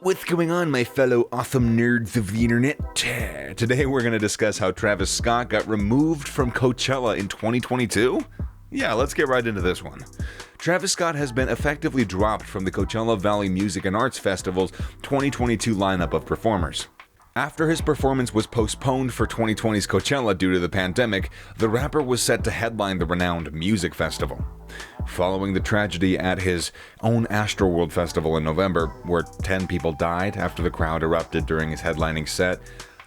What's going on, my fellow awesome nerds of the internet? Today we're going to discuss how Travis Scott got removed from Coachella in 2022? Yeah, let's get right into this one. Travis Scott has been effectively dropped from the Coachella Valley Music and Arts Festival's 2022 lineup of performers. After his performance was postponed for 2020's Coachella due to the pandemic, the rapper was set to headline the renowned music festival. Following the tragedy at his own Astroworld festival in November, where 10 people died after the crowd erupted during his headlining set,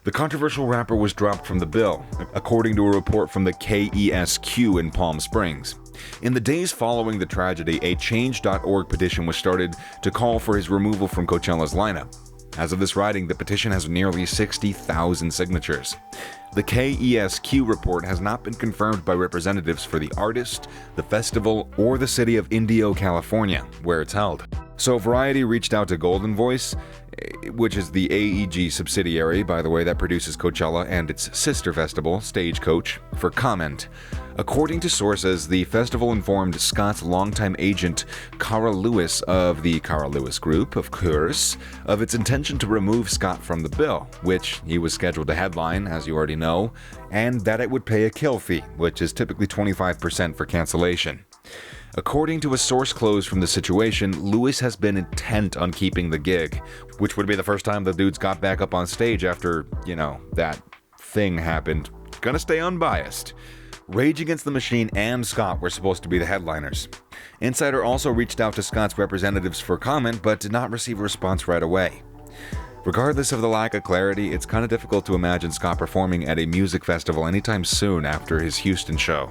the controversial rapper was dropped from the bill, according to a report from the KESQ in Palm Springs. In the days following the tragedy, a Change.org petition was started to call for his removal from Coachella's lineup. As of this writing, the petition has nearly 60,000 signatures. The KESQ report has not been confirmed by representatives for the artist, the festival, or the city of Indio, California, where it's held. So Variety reached out to Golden Voice, which is the AEG subsidiary, by the way, that produces Coachella and its sister festival, Stagecoach, for comment. According to sources, the festival informed Scott's longtime agent, Cara Lewis of the Cara Lewis Group, of course, of its intention to remove Scott from the bill, which he was scheduled to headline, as you already know, and that it would pay a kill fee, which is typically 25% for cancellation. According to a source close from the situation, Lewis has been intent on keeping the gig, which would be the first time the dudes got back up on stage after, that thing happened. Gonna stay unbiased. Rage Against the Machine and Scott were supposed to be the headliners. Insider also reached out to Scott's representatives for comment, but did not receive a response right away. Regardless of the lack of clarity, it's kind of difficult to imagine Scott performing at a music festival anytime soon after his Houston show.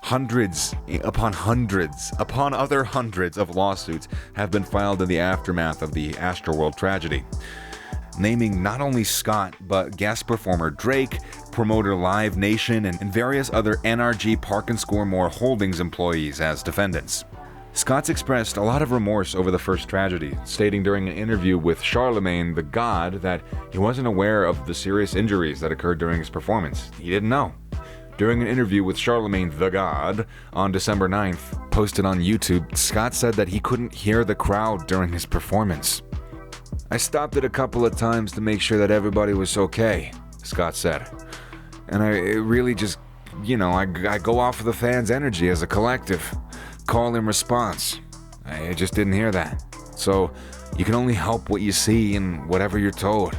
Hundreds upon other hundreds of lawsuits have been filed in the aftermath of the Astroworld tragedy, naming not only Scott, but guest performer Drake, promoter Live Nation, and various other NRG Park and Score More Holdings employees as defendants. Scott's expressed a lot of remorse over the first tragedy, stating during an interview with Charlemagne the God that he wasn't aware of the serious injuries that occurred during his performance. He didn't know. During an interview with Charlemagne the God on December 9th, posted on YouTube, Scott said that he couldn't hear the crowd during his performance. "I stopped it a couple of times to make sure that everybody was okay," Scott said. "And it really just, I go off of the fans' energy as a collective. Call and response. I just didn't hear that. So you can only help what you see and whatever you're told.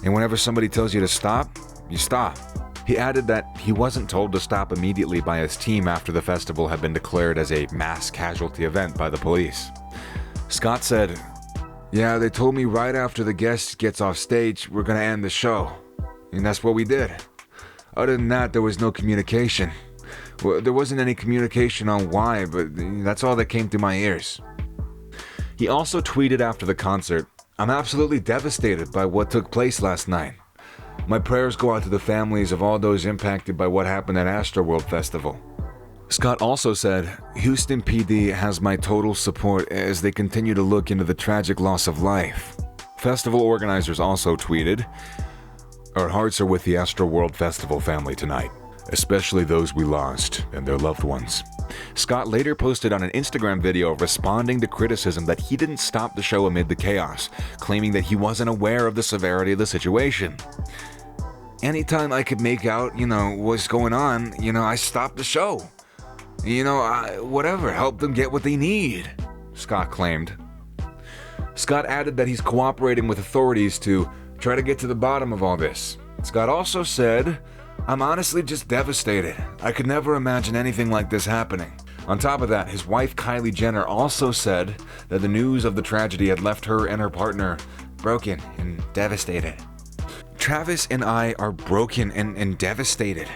And whenever somebody tells you to stop, you stop." He added that he wasn't told to stop immediately by his team after the festival had been declared as a mass casualty event by the police. Scott said, "Yeah, they told me right after the guest gets off stage, we're gonna end the show. And that's what we did. Other than that, there was no communication. Well, there wasn't any communication on why, but that's all that came through my ears." He also tweeted after the concert, "I'm absolutely devastated by what took place last night. My prayers go out to the families of all those impacted by what happened at Astroworld Festival." Scott also said, "Houston PD has my total support as they continue to look into the tragic loss of life." Festival organizers also tweeted, "Our hearts are with the Astroworld Festival family tonight, especially those we lost and their loved ones." Scott later posted on an Instagram video responding to criticism that he didn't stop the show amid the chaos, claiming that he wasn't aware of the severity of the situation. "Anytime I could make out, what's going on, I stopped the show. Whatever, help them get what they need," Scott claimed. Scott added that he's cooperating with authorities to try to get to the bottom of all this. Scott also said, "I'm honestly just devastated. I could never imagine anything like this happening." On top of that, his wife Kylie Jenner also said that the news of the tragedy had left her and her partner broken and devastated. "Travis and I are broken and devastated.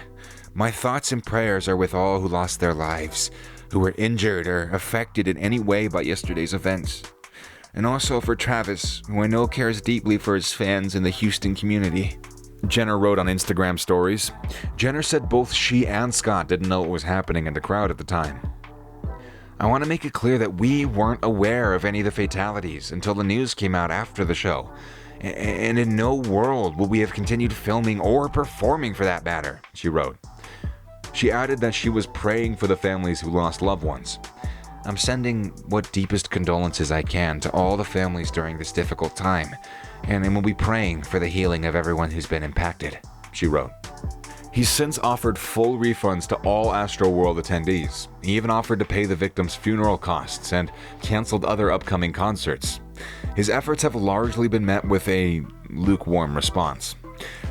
My thoughts and prayers are with all who lost their lives, who were injured or affected in any way by yesterday's events. And also for Travis, who I know cares deeply for his fans in the Houston community," Jenner wrote on Instagram stories. Jenner said both she and Scott didn't know what was happening in the crowd at the time. "I want to make it clear that we weren't aware of any of the fatalities until the news came out after the show. And in no world will we have continued filming or performing for that matter," she wrote. She added that she was praying for the families who lost loved ones. I'm sending what deepest condolences I can to all the families during this difficult time, and we'll be praying for the healing of everyone who's been impacted," she wrote. He's since offered full refunds to all Astroworld attendees. He even offered to pay the victims' funeral costs and canceled other upcoming concerts. His efforts have largely been met with a lukewarm response.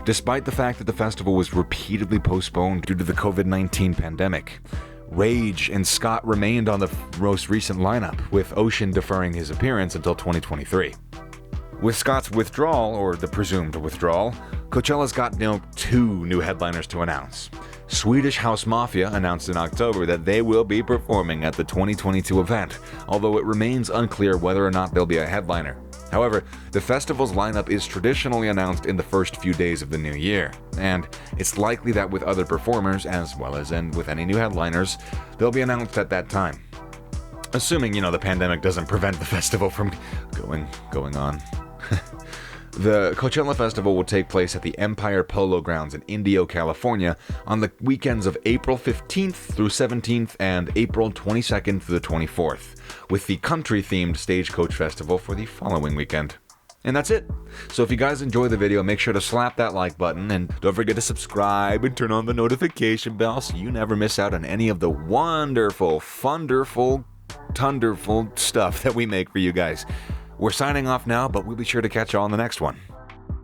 Despite the fact that the festival was repeatedly postponed due to the COVID-19 pandemic, Rage and Scott remained on the most recent lineup, with Ocean deferring his appearance until 2023. With Scott's withdrawal, or the presumed withdrawal, Coachella's got now 2 new headliners to announce. Swedish House Mafia announced in October that they will be performing at the 2022 event, although it remains unclear whether or not they'll be a headliner. However, the festival's lineup is traditionally announced in the first few days of the new year, and it's likely that with other performers, as well as with any new headliners, they'll be announced at that time. Assuming, the pandemic doesn't prevent the festival from going on. The Coachella Festival will take place at the Empire Polo Grounds in Indio, California on the weekends of April 15th through 17th and April 22nd through the 24th, with the country-themed Stagecoach Festival for the following weekend. And that's it. So if you guys enjoy the video, make sure to slap that like button and don't forget to subscribe and turn on the notification bell so you never miss out on any of the wonderful, funderful, tunderful stuff that we make for you guys. We're signing off now, but we'll be sure to catch you all on the next one.